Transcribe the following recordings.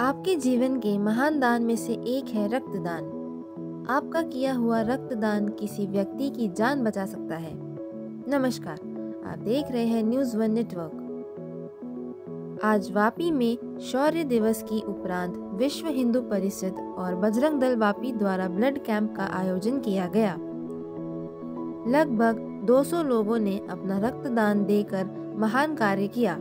आपके जीवन के महान दान में से एक है रक्तदान। आपका किया हुआ रक्तदान किसी व्यक्ति की जान बचा सकता है। नमस्कार, आप देख रहे हैं न्यूज़ वन नेटवर्क। आज वापी में शौर्य दिवस की उपरांत विश्व हिंदू परिषद और बजरंग दल वापी द्वारा ब्लड कैंप का आयोजन किया गया। लगभग 200 लोगों ने अपना रक्तदान देकर महान कार्य किया।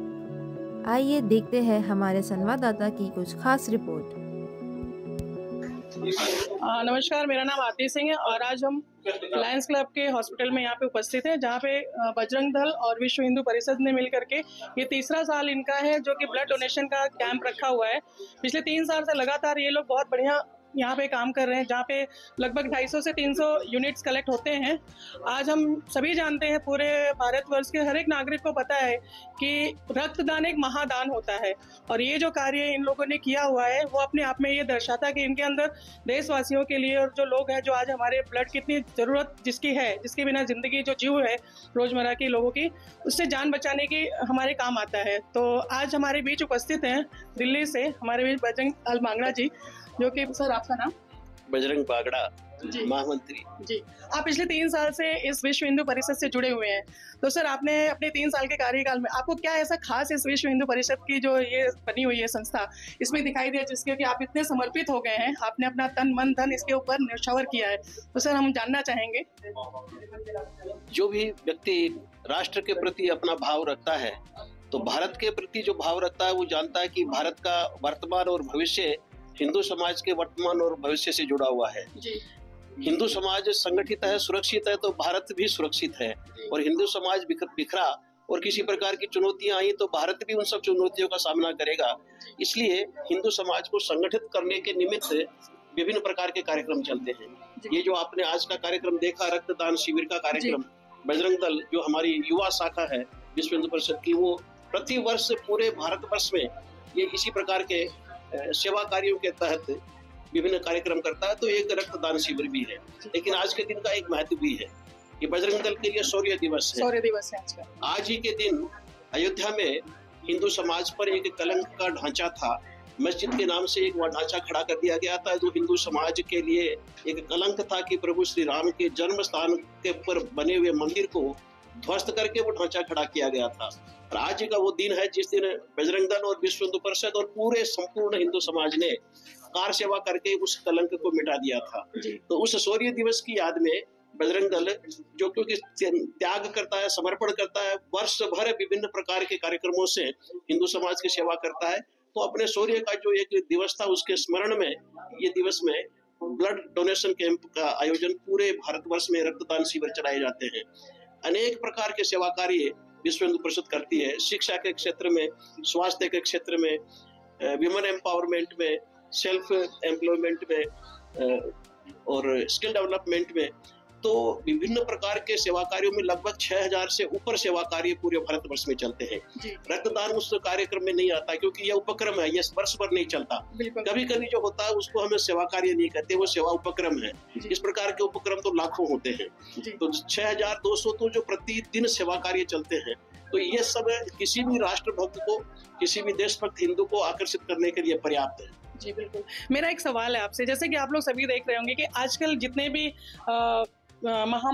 आइए देखते हैं हमारे संवाददाता की कुछ खास रिपोर्ट। नमस्कार, मेरा नाम आरती सिंह है और आज हम लायंस क्लब के हॉस्पिटल में यहाँ पे उपस्थित हैं, जहाँ पे बजरंग दल और विश्व हिंदू परिषद ने मिल करके ये तीसरा साल इनका है जो कि ब्लड डोनेशन का कैंप रखा हुआ है। पिछले 3 साल से लगातार ये लोग बहुत बढ़िया यहाँ पे काम कर रहे हैं, जहाँ पे लगभग 250 से 300 यूनिट्स कलेक्ट होते हैं। आज हम सभी जानते हैं, पूरे भारतवर्ष के हर एक नागरिक को पता है कि रक्तदान एक महादान होता है और ये जो कार्य इन लोगों ने किया हुआ है वो अपने आप में ये दर्शाता है कि इनके अंदर देशवासियों के लिए और जो लोग हैं, जो आज हमारे ब्लड कितनी ज़रूरत जिसकी है, जिसके बिना ज़िंदगी जो जीव है रोज़मर्रा की लोगों की, उससे जान बचाने की हमारे काम आता है। तो आज हमारे बीच उपस्थित हैं दिल्ली से हमारे बीच बजरंग दल मांगड़ा जी, जो कि सर आपका नाम? बजरंग बागड़ा महामंत्री जी। आप पिछले 3 साल से इस विश्व हिंदू परिषद से जुड़े हुए हैं, तो सर आपने अपने 3 साल के कार्यकाल में आपको क्या ऐसा खास इस विश्व हिंदू परिषद की जो ये बनी हुई है संस्था इसमें दिखाई दिया जिसके कि आप इतने समर्पित हो गए हैं, आपने अपना तन मन धन इसके ऊपर न्यौछावर किया है? तो सर हम जानना चाहेंगे। जो भी व्यक्ति राष्ट्र के प्रति अपना भाव रखता है, तो भारत के प्रति जो भाव रखता है वो जानता है कि भारत का वर्तमान और भविष्य हिंदू समाज के वर्तमान और भविष्य से जुड़ा हुआ है जी। हिंदू समाज संगठित है, सुरक्षित है, तो भारत भी सुरक्षित है। और हिंदू समाज बिखरा और किसी प्रकार की चुनौतियां आई तो भारत भी उन सब चुनौतियों का सामना करेगा। इसलिए हिंदू समाज को संगठित करने के निमित्त विभिन्न प्रकार के कार्यक्रम चलते हैं। ये जो आपने आज का कार्यक्रम देखा, रक्तदान शिविर का कार्यक्रम, बजरंग दल जो हमारी युवा शाखा है विश्व हिंदू परिषद की, वो प्रति वर्ष पूरे भारतवर्ष में ये इसी प्रकार के सेवा कार्यों के तहत विभिन्न कार्यक्रम करता है। तो एक रक्तदान शिविर भी है, लेकिन आज के दिन का एक महत्व भी है कि बजरंग दल के लिए शौर्य दिवस है। शौर्य दिवस है आज का। आज ही के दिन अयोध्या में हिंदू समाज पर एक कलंक का ढांचा था, मस्जिद के नाम से एक वह ढांचा खड़ा कर दिया गया था जो हिंदू समाज के लिए एक कलंक था कि प्रभु श्री राम के जन्म स्थान के ऊपर बने हुए मंदिर को ध्वस्त करके वो ढांचा खड़ा किया गया था। और आज का वो दिन है जिस दिन बजरंग दल और विश्व हिंदू परिषद और पूरे संपूर्ण हिंदू समाज ने कार सेवा करके उस कलंक को मिटा दिया था। तो उस शौर्य दिवस की याद में बजरंग दल जो क्योंकि त्याग करता है, समर्पण करता है, वर्ष भर विभिन्न प्रकार के कार्यक्रमों से हिंदू समाज की सेवा करता है, तो अपने शौर्य का जो एक दिवस था उसके स्मरण में ये दिवस में ब्लड डोनेशन कैंप का आयोजन पूरे भारतवर्ष में रक्तदान शिविर चलाए जाते हैं। अनेक प्रकार के सेवा कार्य विश्व हिंदू परिषद करती है, शिक्षा के क्षेत्र में, स्वास्थ्य के क्षेत्र में, विमेन एम्पावरमेंट में, सेल्फ एम्प्लॉयमेंट में और स्किल डेवलपमेंट में। तो विभिन्न प्रकार के सेवा कार्यों में लगभग 6000 से ऊपर सेवा कार्य पूरे भारतवर्ष में चलते हैं। रक्तदान उस कार्यक्रम में नहीं आता क्योंकि यह उपक्रम है, यह वर्ष भर नहीं चलता। कभी कभी जो होता है उसको हमें सेवा कार्य नहीं कहते, वो सेवा उपक्रम है। इस प्रकार के उपक्रम तो लाखों होते हैं, तो 6200 तो जो प्रतिदिन सेवा कार्य चलते हैं। तो ये सब किसी भी राष्ट्रभक्त को, किसी भी देशभक्त हिंदू को आकर्षित करने के लिए पर्याप्त है। जी बिल्कुल। मेरा एक सवाल है आपसे, जैसे कि आप लोग सभी देख रहे होंगे कि आजकल जितने भी महा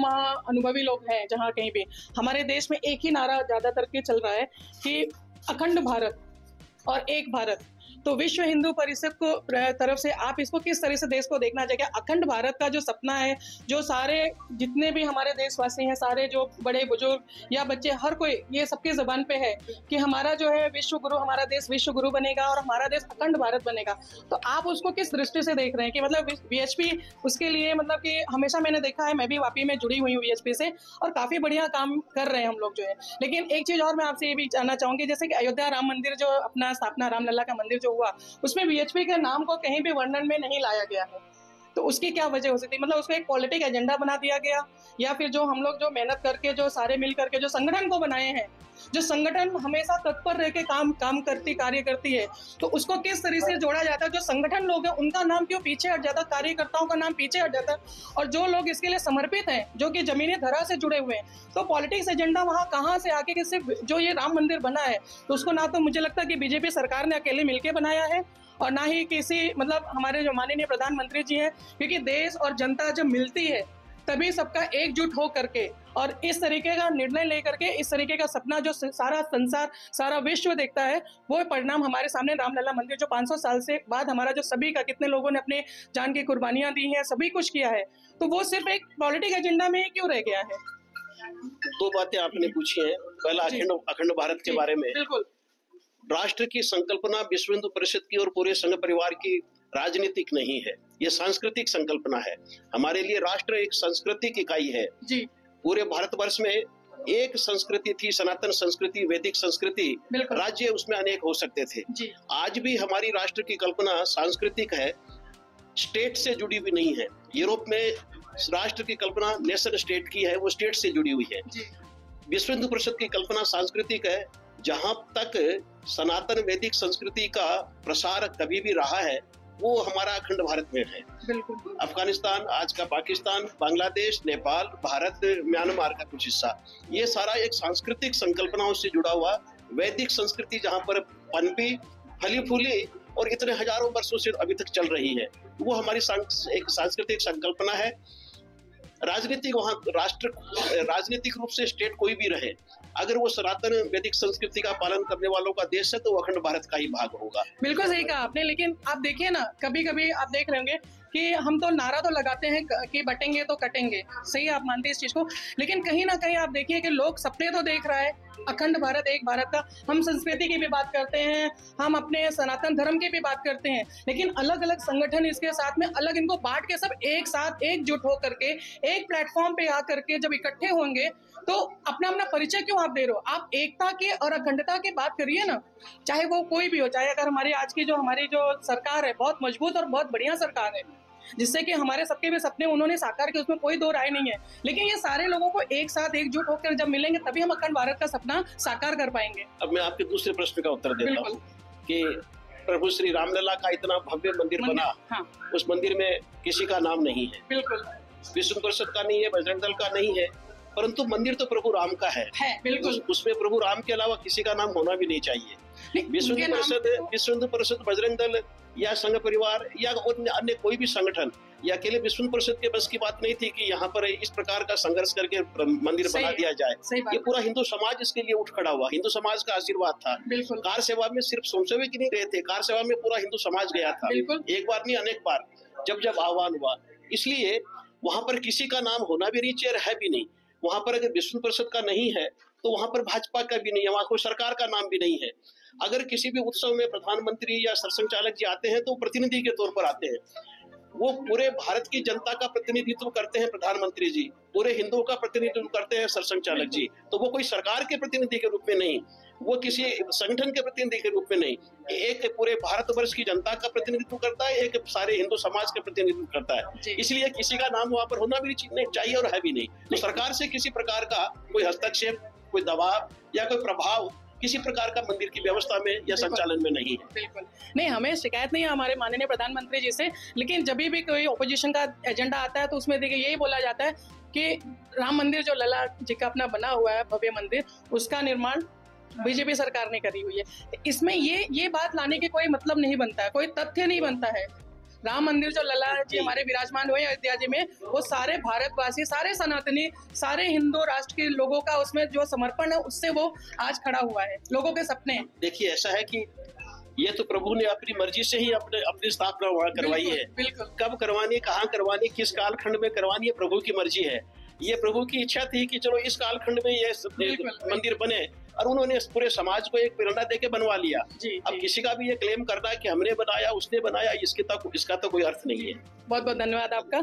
अनुभवी लोग हैं, जहाँ कहीं भी हमारे देश में एक ही नारा ज्यादातर के चल रहा है कि अखंड भारत और एक भारत। तो विश्व हिंदू परिषद को तरफ से आप इसको किस तरह से देश को देखना चाहिए? अखंड भारत का जो सपना है, जो सारे जितने भी हमारे देशवासी हैं, सारे जो बड़े बुजुर्ग या बच्चे, हर कोई ये सबके जबान पे है कि हमारा जो है विश्व गुरु, हमारा देश विश्व गुरु बनेगा और हमारा देश अखंड भारत बनेगा। तो आप उसको किस दृष्टि से देख रहे हैं कि मतलब वीएचपी उसके लिए, मतलब कि हमेशा मैंने देखा है, मैं भी वापी में जुड़ी हुई हूँ वीएचपी से और काफी बढ़िया काम कर रहे हैं हम लोग जो है। लेकिन एक चीज और मैं आपसे ये भी जानना चाहूंगी, जैसे कि अयोध्या राम मंदिर जो अपना स्थापना, रामलला का मंदिर हुआ, उसमें वीएचपी के नाम को कहीं भी वर्णन में नहीं लाया गया है। तो उसकी क्या वजह हो सकती है? मतलब उसको एक पॉलिटिक एजेंडा बना दिया गया, या फिर जो हम लोग जो मेहनत करके, जो सारे मिल करके जो संगठन को बनाए हैं, जो संगठन हमेशा तत्पर रह के कार्य करती है, तो उसको किस तरह से जोड़ा जाता है? जो संगठन लोग हैं उनका नाम क्यों पीछे हट जाता है, कार्यकर्ताओं का नाम पीछे हट जाता है, और जो लोग इसके लिए समर्पित हैं, जो कि जमीनी धरा से जुड़े हुए हैं, तो पॉलिटिक्स एजेंडा वहाँ कहाँ से आके कि सिर्फ जो ये राम मंदिर बना है, तो उसको ना तो मुझे लगता है कि बीजेपी सरकार ने अकेले मिलकर बनाया है, और ना ही किसी मतलब हमारे जो माननीय प्रधानमंत्री जी हैं, क्योंकि देश और जनता जब मिलती है तभी सबका एकजुट हो करके और इस तरीके का निर्णय लेकर के इस तरीके का सपना जो सारा संसार सारा विश्व देखता है, वो परिणाम हमारे सामने रामलला मंदिर जो 500 साल से बाद हमारा जो सभी का कितने लोगों ने अपने जान की कुर्बानियां दी हैं, सभी कुछ किया है, तो वो सिर्फ एक पॉलिटिक एजेंडा में क्यों रह गया है? दो बातें आपने पूछी हैं। पहला अखंड भारत के बारे में। बिल्कुल। राष्ट्र की संकल्पना विश्व हिंदू परिषद की और पूरे संघ परिवार की राजनीतिक नहीं है, ये सांस्कृतिक संकल्पना है। हमारे लिए राष्ट्र एक सांस्कृतिक इकाई है जी। पूरे भारतवर्ष में एक संस्कृति थी, सनातन संस्कृति, वैदिक संस्कृति, राज्य उसमें अनेक हो सकते थे जी। आज भी हमारी राष्ट्र की कल्पना सांस्कृतिक है, स्टेट से जुड़ी हुई नहीं है। यूरोप में राष्ट्र की कल्पना नेशन स्टेट की है, वो स्टेट से जुड़ी हुई है। विश्व हिंदू परिषद की कल्पना सांस्कृतिक है। जहां तक सनातन वैदिक संस्कृति का प्रसार कभी भी रहा है वो हमारा अखंड भारत में है। बिल्कुल। अफगानिस्तान, आज का पाकिस्तान, बांग्लादेश, नेपाल, भारत, म्यांमार का कुछ हिस्सा, ये सारा एक सांस्कृतिक संकल्पनाओं से जुड़ा हुआ वैदिक संस्कृति जहां पर पनपी, फली फूली और इतने हजारों वर्षों से अभी तक चल रही है, वो हमारी एक सांस्कृतिक संकल्पना है। राजनीतिक वहाँ राजनीतिक रूप से स्टेट कोई भी रहे, अगर वो सनातन वैदिक संस्कृति का पालन करने वालों का देश है तो वो अखंड भारत का ही भाग होगा। बिल्कुल सही कहा आपने। लेकिन आप देखिए ना, कभी कभी आप देख रहे होंगे कि हम तो नारा तो लगाते हैं कि बटेंगे तो कटेंगे, सही आप मानते हैं इस चीज को, लेकिन कहीं ना कहीं आप देखिए कि लोग सपने तो देख रहा है अखंड भारत एक भारत का। हम संस्कृति की भी बात करते हैं, हम अपने सनातन धर्म की भी बात करते हैं, लेकिन अलग अलग संगठन इसके साथ में अलग इनको बांट के सब एक साथ एकजुट हो करके एक प्लेटफॉर्म पे आ करके जब इकट्ठे होंगे तो अपना अपना परिचय क्यों आप दे रहे हो? आप एकता की और अखंडता की बात करिए ना, चाहे वो कोई भी हो, चाहे अगर हमारी आज की जो हमारी जो सरकार है बहुत मजबूत और बहुत बढ़िया सरकार है जिससे कि हमारे सबके भी सपने उन्होंने साकार किए, उसमें कोई दो राय नहीं है, लेकिन ये सारे लोगों को एक साथ एकजुट होकर जब मिलेंगे तभी हम अखंड भारत का सपना साकार कर पाएंगे। अब मैं आपके दूसरे प्रश्न का उत्तर देता हूँ कि प्रभु श्री रामलला का इतना भव्य मंदिर बना, हाँ। उस मंदिर में किसी का नाम नहीं है, बिल्कुल विष्णु परिषद का नहीं है, बजरंग दल का नहीं है, परंतु मंदिर तो प्रभु राम का है बिल्कुल। उसमें प्रभु राम के अलावा किसी का नाम होना भी नहीं चाहिए। विश्व हिंदू परिषद, बजरंग दल या संघ परिवार या अन्य कोई भी संगठन या अकेले विश्व हिंदू परिषद के बस की बात नहीं थी कि यहाँ पर इस प्रकार का संघर्ष करके मंदिर बना दिया जाए। ये पूरा हिंदू समाज इसके लिए उठ खड़ा हुआ, हिंदू समाज का आशीर्वाद था। कार सेवा में सिर्फ स्वयंसेवक नहीं रहे थे, कार सेवा में पूरा हिंदू समाज गया था, एक बार नहीं अनेक बार जब जब आह्वान हुआ। इसलिए वहां पर किसी का नाम होना भी नहीं चाहिए, है भी नहीं। वहां पर अगर विष्णु परिषद का नहीं है तो वहां पर भाजपा का भी नहीं है, वहां कोई सरकार का नाम भी नहीं है। अगर किसी भी उत्सव में प्रधानमंत्री या सरसंघचालक जी आते हैं तो प्रतिनिधि के तौर पर आते हैं, वो पूरे भारत की जनता का प्रतिनिधित्व करते हैं प्रधानमंत्री जी, पूरे हिंदुओं का प्रतिनिधित्व करते हैं सरसंघचालक जी, तो वो कोई सरकार के प्रतिनिधि के रूप में नहीं, वो किसी संगठन के प्रतिनिधि के रूप में नहीं, एक पूरे भारतवर्ष की जनता का प्रतिनिधित्व करता है, एक सारे हिंदू समाज का प्रतिनिधित्व करता है। इसलिए किसी का नाम वहां पर होना भी नहीं चाहिए और है भी नहीं। तो सरकार से किसी प्रकार का कोई हस्तक्षेप, कोई दबाव या कोई प्रभाव किसी प्रकार का मंदिर की व्यवस्था में या संचालन में नहीं है। बिल्कुल नहीं, हमें शिकायत नहीं है हमारे माननीय प्रधानमंत्री जी से, लेकिन जब भी कोई ओपोजिशन का एजेंडा आता है तो उसमें देखिए यही बोला जाता है कि राम मंदिर जो लला जी का अपना बना हुआ है भव्य मंदिर, उसका निर्माण बीजेपी सरकार ने करी हुई है। इसमें ये बात लाने के कोई मतलब नहीं बनता है, कोई तथ्य नहीं बनता है। राम मंदिर जो लला जी हमारे विराजमान हुए अयोध्या जी में, वो सारे भारतवासी, सारे सनातनी, सारे हिंदू राष्ट्र के लोगों का उसमें जो समर्पण है उससे वो आज खड़ा हुआ है, लोगों के सपने। देखिए ऐसा है कि ये तो प्रभु ने अपनी मर्जी से ही अपनी स्थापना वहाँ करवाई है। बिल्कुल। कब करवानी, कहाँ करवानी, किस कालखंड में करवानी, है प्रभु की मर्जी है। ये प्रभु की इच्छा थी कि चलो इस कालखंड में ये मंदिर बने और उन्होंने पूरे समाज को एक प्रेरणा देके बनवा लिया। अब किसी का भी ये क्लेम करना है कि हमने बनाया, उसने बनाया, इसका तो कोई अर्थ नहीं है। बहुत बहुत धन्यवाद आपका।